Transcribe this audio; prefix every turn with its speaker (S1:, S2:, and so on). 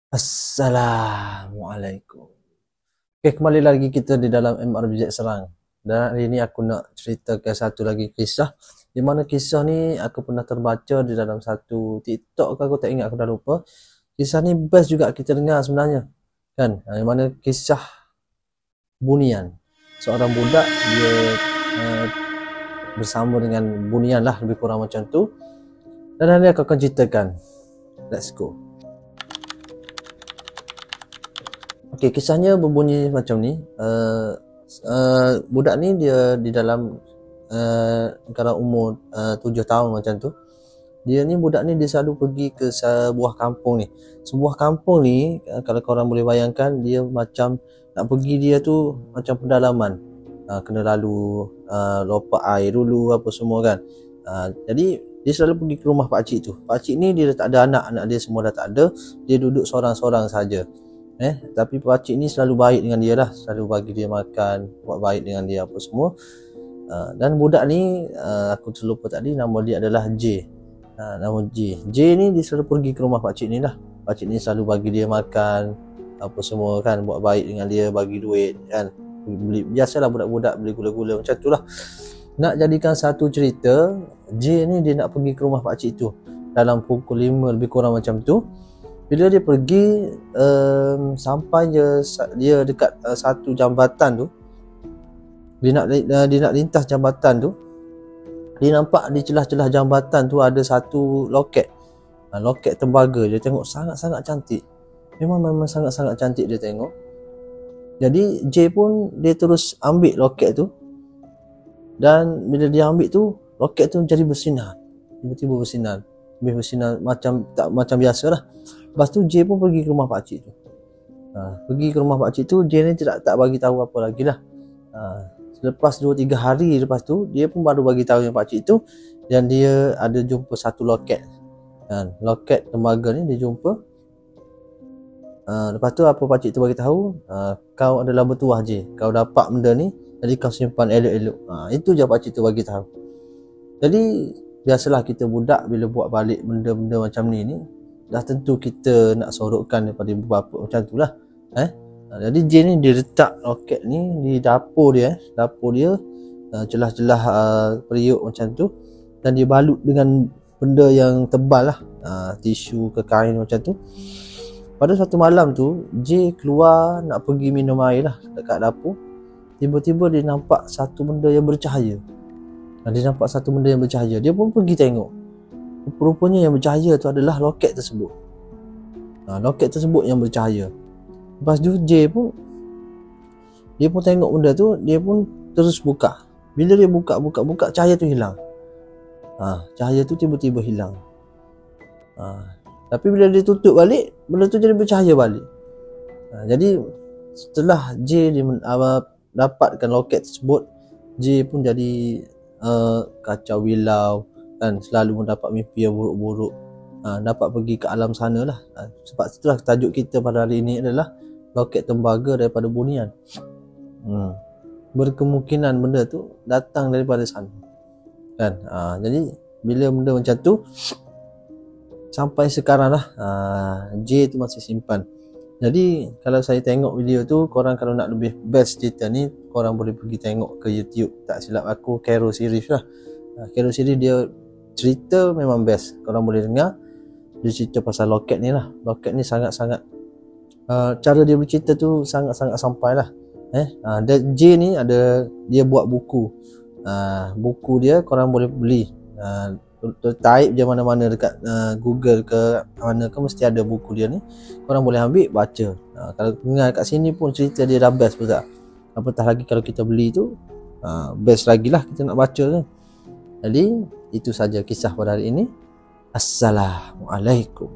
S1: Assalamualaikum. Okay, kembali lagi kita di dalam MRBZ Serang. Dan hari ini aku nak ceritakan satu lagi kisah. Di mana kisah ni aku pernah terbaca di dalam satu TikTok ke, aku tak ingat, aku dah lupa. Kisah ni best juga kita dengar sebenarnya. Kan? Di mana kisah bunian. Seorang budak dia bersama dengan bunian lah, lebih kurang macam tu. Dan hari ini aku akan ceritakan. Let's go. Okay, kisahnya berbunyi macam ni. Budak ni dia di dalam kalau umur 7 tahun macam tu. Dia ni, budak ni dia selalu pergi ke sebuah kampung ni. Sebuah kampung ni, kalau korang boleh bayangkan, dia macam nak pergi dia tu macam pedalaman. Kena lalu lopak air dulu apa semua kan. Jadi dia selalu pergi ke rumah pakcik tu. Pakcik ni dia dah tak ada anak, anak dia semua dah tak ada. Dia duduk seorang-seorang saja. Tapi pakcik ni selalu baik dengan dia lah, selalu bagi dia makan, buat baik dengan dia apa semua. Dan budak ni, aku terlupa tadi, nama dia adalah J. Nama J. J ni dia selalu pergi ke rumah pakcik ni lah. Pakcik ni selalu bagi dia makan apa semua kan, buat baik dengan dia, bagi duit kan. Biasalah budak-budak beli gula-gula macam tu lah. Nak jadikan satu cerita, J ni dia nak pergi ke rumah pakcik tu dalam pukul 5 lebih kurang macam tu. Bila dia pergi, sampai dia dekat satu jambatan tu, dia nak lintas jambatan tu, dia nampak di celah-celah jambatan tu ada satu loket, loket tembaga. Dia tengok sangat-sangat cantik, memang sangat-sangat cantik dia tengok. Jadi J pun dia terus ambil loket tu, dan bila dia ambil tu, loket tu jadi bersinar, tiba-tiba bersinar, lebih bersinar macam tak macam biasa lah. Lepas tu J pun pergi ke rumah pakcik tu. Pergi ke rumah pakcik tu, J ni tak bagi tahu apa lagi lah. Selepas 2-3 hari lepas tu, dia pun baru bagi tahu yang pakcik tu, dan dia ada jumpa satu loket. Loket tembaga ni dia jumpa. Lepas tu apa pakcik tu bagi tahu, kau adalah bertuah J, kau dapat benda ni, jadi kau simpan elok-elok. Itu je pakcik tu bagi tahu. Jadi biasalah kita budak bila buat balik benda-benda macam ni dah tentu kita nak sorokkan daripada ibu bapa macam tu lah. Jadi J ni dia letak loket ni di dapur dia, celah-celah periuk macam tu, dan dia balut dengan benda yang tebal lah, tisu ke kain macam tu. Pada satu malam tu, J keluar nak pergi minum air lah dekat dapur. Tiba-tiba dia nampak satu benda yang bercahaya. Dia pun pergi tengok. Rupanya yang bercahaya tu adalah loket tersebut. Loket tersebut yang bercahaya. Lepas tu J pun, dia pun tengok benda tu, dia pun terus buka. Bila dia buka, cahaya tu hilang. Cahaya tu tiba-tiba hilang. Tapi bila dia tutup balik, benda tu jadi bercahaya balik. Jadi setelah J dia dapatkan loket tersebut, J pun jadi kacau bilau kan, selalu mendapat mimpi yang buruk-buruk. Dapat pergi ke alam sana lah. Sebab itulah tajuk kita pada hari ini adalah loket tembaga daripada bunian. Berkemungkinan benda tu datang daripada sana kan. Jadi bila benda macam tu sampai sekarang lah, J tu masih simpan. Jadi kalau saya tengok video tu, korang kalau nak lebih best cerita ni, korang boleh pergi tengok ke YouTube. Tak silap aku, Kero Series lah. Kero Series dia cerita memang best, korang boleh dengar. Dia cerita pasal loket ni lah. Loket ni sangat-sangat, cara dia bercerita tu sangat-sangat sampai lah. J ni dia buat buku. Buku dia korang boleh beli, type je mana-mana dekat Google ke mana ke, mesti ada buku dia ni. Korang boleh ambil baca. Kalau dengar kat sini pun cerita dia dah best pula. Apatah lagi kalau kita beli tu, best lagi lah kita nak baca kan. Jadi itu saja kisah pada hari ini. Assalamualaikum.